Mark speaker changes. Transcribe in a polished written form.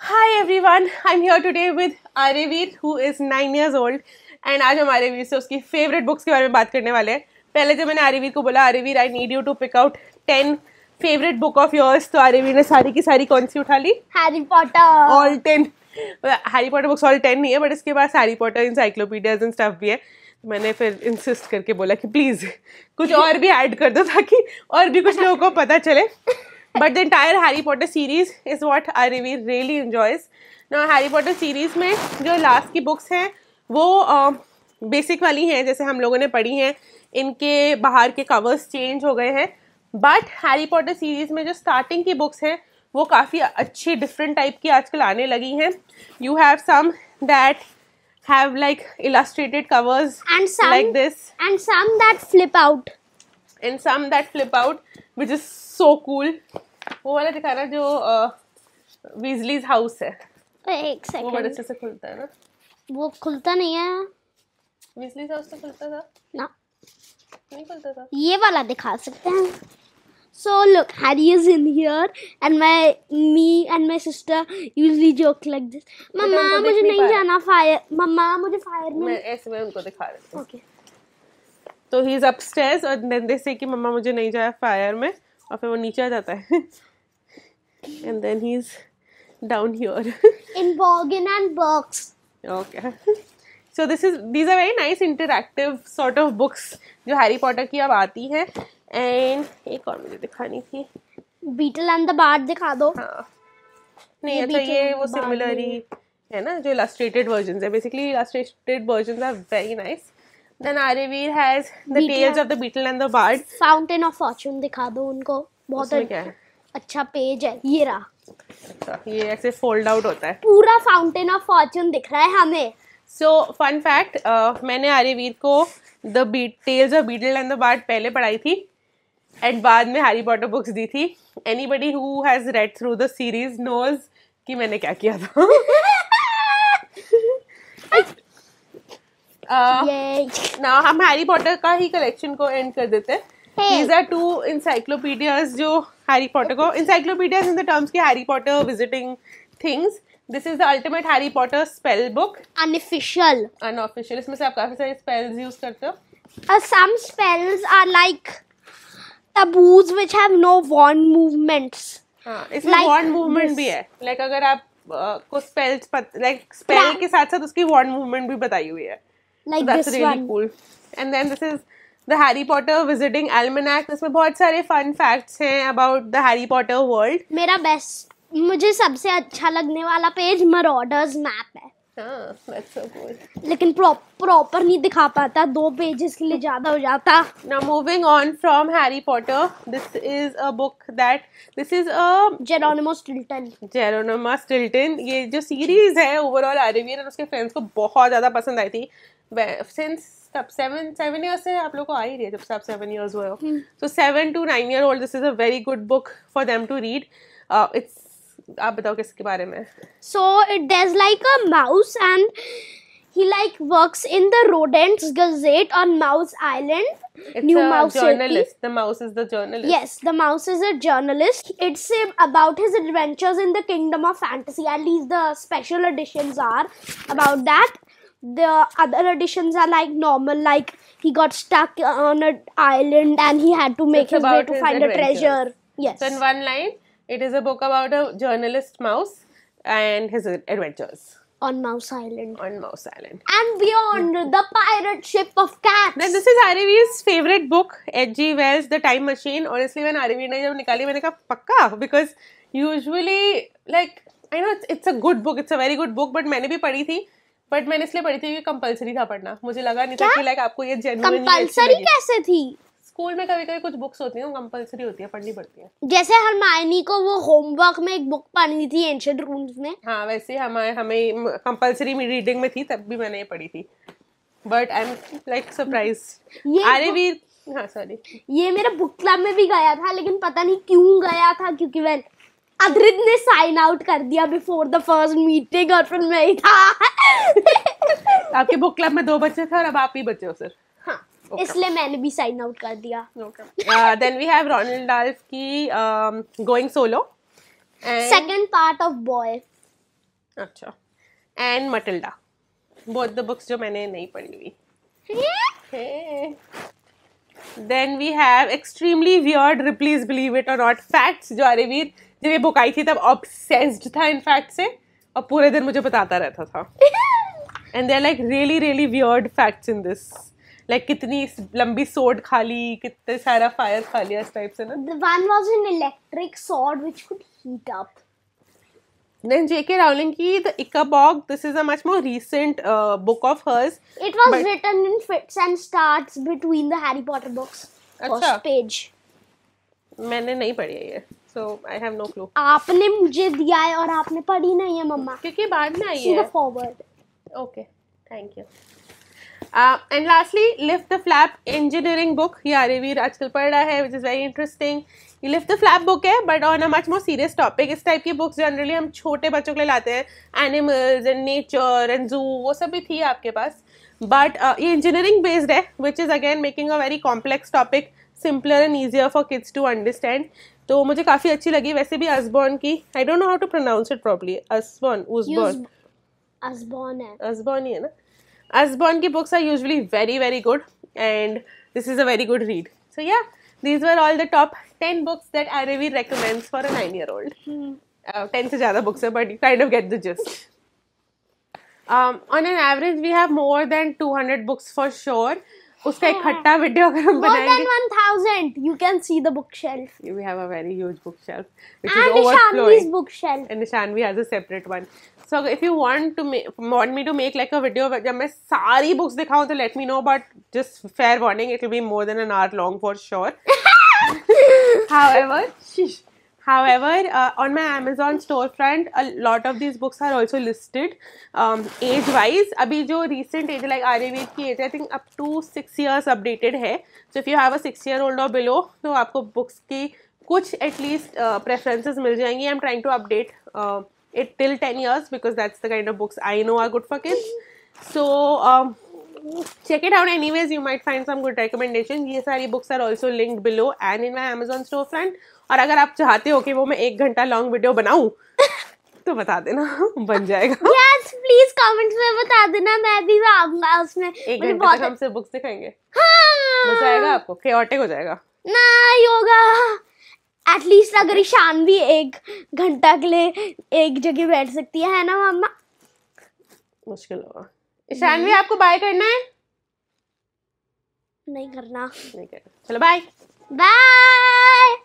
Speaker 1: Hi everyone, I'm here today with Aryaveer who is 9 years old and आज हम आर्यवीर से उसकी फेवरेट बुक्स के बारे में बात करने वाले हैं. पहले जब मैंने आर्यवीर को बोला Aryaveer I need you to pick out 10 favourite book of yours, तो आर्यवीर ने सारी की सारी कौन सी उठा ली?
Speaker 2: Harry Potter.
Speaker 1: All 10. Harry Potter books all 10 नहीं है, बट इसके बाद Harry Potter encyclopedias and stuff भी है. मैंने फिर इंसिस्ट करके बोला कि प्लीज कुछ और भी ऐड कर दो ताकि और भी कुछ लोगों को पता चले. But the entire Harry Potter series is what Arivir really enjoys. Now Harry Potter series में जो लास्ट की बुक्स हैं वो बेसिक वाली हैं, जैसे हम लोगों ने पढ़ी हैं. इनके बाहर के कवर्स चेंज हो गए हैं, बट हैरी पॉटर सीरीज में जो स्टार्टिंग की बुक्स हैं वो काफ़ी अच्छी डिफरेंट टाइप की आजकल आने लगी हैं. You have some that have like illustrated covers
Speaker 2: And some
Speaker 1: like this,
Speaker 2: and some that flip out.
Speaker 1: and some that flip out, which is so cool. वो वाला दिखाना जो वीजलीज हाउस है,
Speaker 2: एक
Speaker 1: वो बड़े
Speaker 2: सेकंड.
Speaker 1: अच्छे से खुलता है ना.
Speaker 2: वो खुलता नहीं है
Speaker 1: वीजलीज हाउस तो खुलता था,
Speaker 2: ना.
Speaker 1: नहीं खुलता था.
Speaker 2: ये वाला दिखा सकते हैं. So look, Harry is in here, and me and my sister usually joke like this. मम्मा
Speaker 1: उनको देख
Speaker 2: मुझे
Speaker 1: नहीं
Speaker 2: नहीं
Speaker 1: पा रहा.
Speaker 2: जाना फायर. मम्मा मुझे फायर में.
Speaker 1: मैं ऐसे में उनको दिखा रही हूँ.
Speaker 2: Okay.
Speaker 1: तो ही इज अपस्टेयर्स और देन दे से कि मम्मा मुझे नहीं जाए फायर में, और फिर वो नीचे आ जाता है. And then he is down here.
Speaker 2: In Borgin and Burks.
Speaker 1: Okay. So these are very nice interactive sort of books जो हैरी पॉटर की अब आती हैं. एंड एक और मुझे दिखानी थी.
Speaker 2: Beetle and the Bard दिखा दो.
Speaker 1: हाँ नहीं,
Speaker 2: ये
Speaker 1: अच्छा
Speaker 2: Beetle
Speaker 1: ये
Speaker 2: and
Speaker 1: वो
Speaker 2: the Bard
Speaker 1: सिमिलर
Speaker 2: नहीं
Speaker 1: ही है ना, जो इलस्ट्रेटेड वर्जन्स है. Basically illustrated versions are very nice. Then Aryaveer has the
Speaker 2: Beetle
Speaker 1: tales
Speaker 2: and-
Speaker 1: of the beetle and the bard.
Speaker 2: Fountain of Fortune दिखा दो उनको. बहुत
Speaker 1: उसमें क्या है?
Speaker 2: अच्छा पेज है ये रहा.
Speaker 1: अच्छा, ये ऐसे फोल्ड आउट होता है.
Speaker 2: पूरा फाउंटेन ऑफ फॉर्चून दिख रहा है हमें.
Speaker 1: सो फन फैक्ट, मैंने आर्यवीर को the tales of beetle and the bard पहले पढ़ाई थी एंड बाद में हैरी पॉटर बुक्स दी थी. Anybody who has read through the series knows कि मैंने क्या किया था.
Speaker 2: ये
Speaker 1: ना हम हैरी पॉटर का ही कलेक्शन को एंड कर देते हैं.
Speaker 2: Hey.
Speaker 1: These are two encyclopedias जो हैरी पॉटर को, encyclopedias in the terms की Harry Potter visiting things. This is the ultimate Harry Potter spell book,
Speaker 2: unofficial.
Speaker 1: unofficial. इसमें से आप काफी सारे spells यूज करते हो.
Speaker 2: Some spells are like taboos which have no wand movements.
Speaker 1: हाँ, इसमें
Speaker 2: Like
Speaker 1: wand movement
Speaker 2: this.
Speaker 1: भी है. Like अगर आप को spells like spell के साथ साथ उसकी wand movement भी बताई हुई है.
Speaker 2: Like
Speaker 1: So that's
Speaker 2: this
Speaker 1: really
Speaker 2: one.
Speaker 1: cool. And then this is the Harry Potter Visiting Almanac. इसमें बहुत सारे fun facts हैं about the Harry Potter world.
Speaker 2: मेरा बेस्ट, मुझे सबसे अच्छा लगने वाला पेज मरॉडर्स मैप है.
Speaker 1: हाँ, that's so cool.
Speaker 2: लेकिन प्रॉपर नहीं दिखा पाता, 2 पेजेस के लिए ज्यादा हो जाता.
Speaker 1: Now moving on from Harry Potter, this is a book that this is a
Speaker 2: Geronimo Stilton.
Speaker 1: Geronima Stilton. ये जो सीरीज है ओवरऑल आर्यवीर और उसके फ्रेंड्स को बहुत ज्यादा पसंद आई थी. सिंस तब 7 years से आप लोग को आ ही रही है, जब से आप 7 years हुए हो. So 7 to 9 year old, this is a very good book for them to read. It's आप बताओ किसके बारे में.
Speaker 2: So there's like a mouse and he like works in the Rodents Gazette on Mouse Island.
Speaker 1: It's
Speaker 2: New
Speaker 1: a
Speaker 2: Mouse City.
Speaker 1: journalist. The mouse is the journalist.
Speaker 2: Yes, the mouse is a journalist. It's about his adventures in the kingdom of fantasy. At least the special editions are about that. The other editions are like normal, like he got stuck on an island and he had to make
Speaker 1: it's
Speaker 2: his way
Speaker 1: about
Speaker 2: to
Speaker 1: his
Speaker 2: find a
Speaker 1: adventures.
Speaker 2: treasure. Yes.
Speaker 1: So in one line, it is a book about a journalist mouse and his adventures
Speaker 2: On Mouse Island.
Speaker 1: on Mouse Island.
Speaker 2: And beyond the pirate ship of cats.
Speaker 1: Then this is Aryaveer's favorite book, H.G. Wells' The Time Machine. Honestly, when Aryaveer ने जब निकाली मैंने कहा पक्का, because usually like I know it's a good book, it's a very good book, but मैंने भी पढ़ी थी. बट मैंने इसलिए पढ़ी थी क्योंकि कंपलसरी था पढ़ना. मुझे लगा नहीं था कि लाइक आपको ये जेन्युइनली
Speaker 2: कंपल्सरी कैसे थी?
Speaker 1: स्कूल में कभी कभी कुछ बुक्स होती हैं कंपलसरी होती है, पढ़नी पड़ती है.
Speaker 2: जैसे हरमायनी को वो होमवर्क में एक बुक पढ़नी थी एंशिएंट रून्स में.
Speaker 1: हाँ, वैसे हमें कंपलसरी रीडिंग में थी, तब भी मैंने ये पढ़ी थी. But I am like surprised.
Speaker 2: ये
Speaker 1: आर्यवीर, हाँ सॉरी,
Speaker 2: ये मेरा बुक क्लब में भी गया था, लेकिन पता नहीं क्यों गया था, क्योंकि वह अद्रित ने साइन आउट कर दिया बिफोर द फर्स्ट मीटिंग और फिर मैं ही था.
Speaker 1: आपके बुक क्लब में 2 बच्चे थे और अब आप ही बचे हो सर.
Speaker 2: हाँ, इसलिए मैंने भी साइन आउट कर दिया.
Speaker 1: Then we have Ronald Dahl की going solo.
Speaker 2: Second part of boy.
Speaker 1: अच्छा, and Matilda, both the books जो मैंने नहीं पढ़ी हुई। Then we have extremely weird Ripley's believe it और नॉट फैक्ट्स, जो आर्यवीर जब ये बुक आई थी तब ऑब्सेस्ड था इन फैक्ट से और पूरे दिन मुझे बताता रहता था। And they are like really really weird facts in this, like कितनी लंबी सोड खा ली, कितने सारा फायर खा लिया, इस टाइप से ना।
Speaker 2: The one was an electric sword which could heat up.
Speaker 1: Then J.K. Rowling ki The Ickabog, this is a much more recent book of hers.
Speaker 2: It was
Speaker 1: But-
Speaker 2: written in fits and starts between the Harry Potter books.
Speaker 1: अच्छा।
Speaker 2: First page.
Speaker 1: मैंने नहीं पढ़ी है ये, so I have no clue.
Speaker 2: आपने मुझे दिया है और आपने पढ़ी नहीं है मम्मा।
Speaker 1: क्योंकि बाद में आई
Speaker 2: See the
Speaker 1: है।
Speaker 2: forward.
Speaker 1: Okay, thank you. And lastly, Lift the Flap engineering book. ये आर्यवीर आजकल पढ़ रहा है, which is very interesting. ये Lift the Flap book है, but on a much more serious topic. इस टाइप की बुक्स जनरली हम छोटे बच्चों के लिए लाते हैं, एनिमल्स एंड नेचर एंड जू, वो सब भी थी आपके पास, बट ये इंजीनियरिंग बेस्ड है, which is again making a very complex topic simpler and easier for kids to understand. तो मुझे काफ़ी अच्छी लगी. वैसे भी असबॉर्न की, I don't know how to pronounce it properly, Usborne
Speaker 2: Usborne है।
Speaker 1: Usborne ही है ना. Usborne की books are usually very very good and this is a very good read. So yeah, these were all the top 10 books that Arevi recommends for a 9-year-old. 10 से ज़्यादा books है, but you kind of get the gist. On an average we have more than 200 books for sure. उसका एक खट्टा video अगर हम
Speaker 2: More than
Speaker 1: बनाएंगे,
Speaker 2: 1000. You can see the bookshelf.
Speaker 1: we have a very huge bookshelf which is
Speaker 2: And Shanvi's
Speaker 1: overflowing.
Speaker 2: bookshelf.
Speaker 1: And Shanvi has a separate one. So if you want me to make like a video जब मैं सारी books दिखाऊं तो let me know, but just fair warning, it will be more than an hour long for sure. However, on my Amazon storefront, a lot of these books are also listed age-wise. अभी जो recent age like Aryaveer की age I think up to 6 years updated है. So if you have a 6-year-old or below, तो आपको books की कुछ at least preferences मिल जाएंगी. I'm trying to update it till 10 years because that's the kind of books I know are good for kids. So check it out anyways, you might find some good recommendations. ये सारी books are also linked below and in my Amazon storefront. और अगर आप चाहते हो कि वो मैं 1 घंटा लॉन्ग वीडियो बनाऊं तो बता देना, बन जाएगा.
Speaker 2: Yes, please comments में बता देना, मैं भी आऊंगा उसमें.
Speaker 1: 1
Speaker 2: मुझे
Speaker 1: घंटे
Speaker 2: बहुत
Speaker 1: तक हमसे बुक्स दिखाएंगे,
Speaker 2: हाँ
Speaker 1: मजा आएगा आपको, chaotic हो जाएगा.
Speaker 2: नहीं होगा. एटलीस्ट अगर ईशान भी 1 घंटा के लिए एक जगह बैठ सकती है ना मम्मा?
Speaker 1: मुश्किल होगा. ईशान भी आपको बाय करना है?
Speaker 2: नहीं करना.
Speaker 1: नहीं करना. चलो बाय.
Speaker 2: बाय.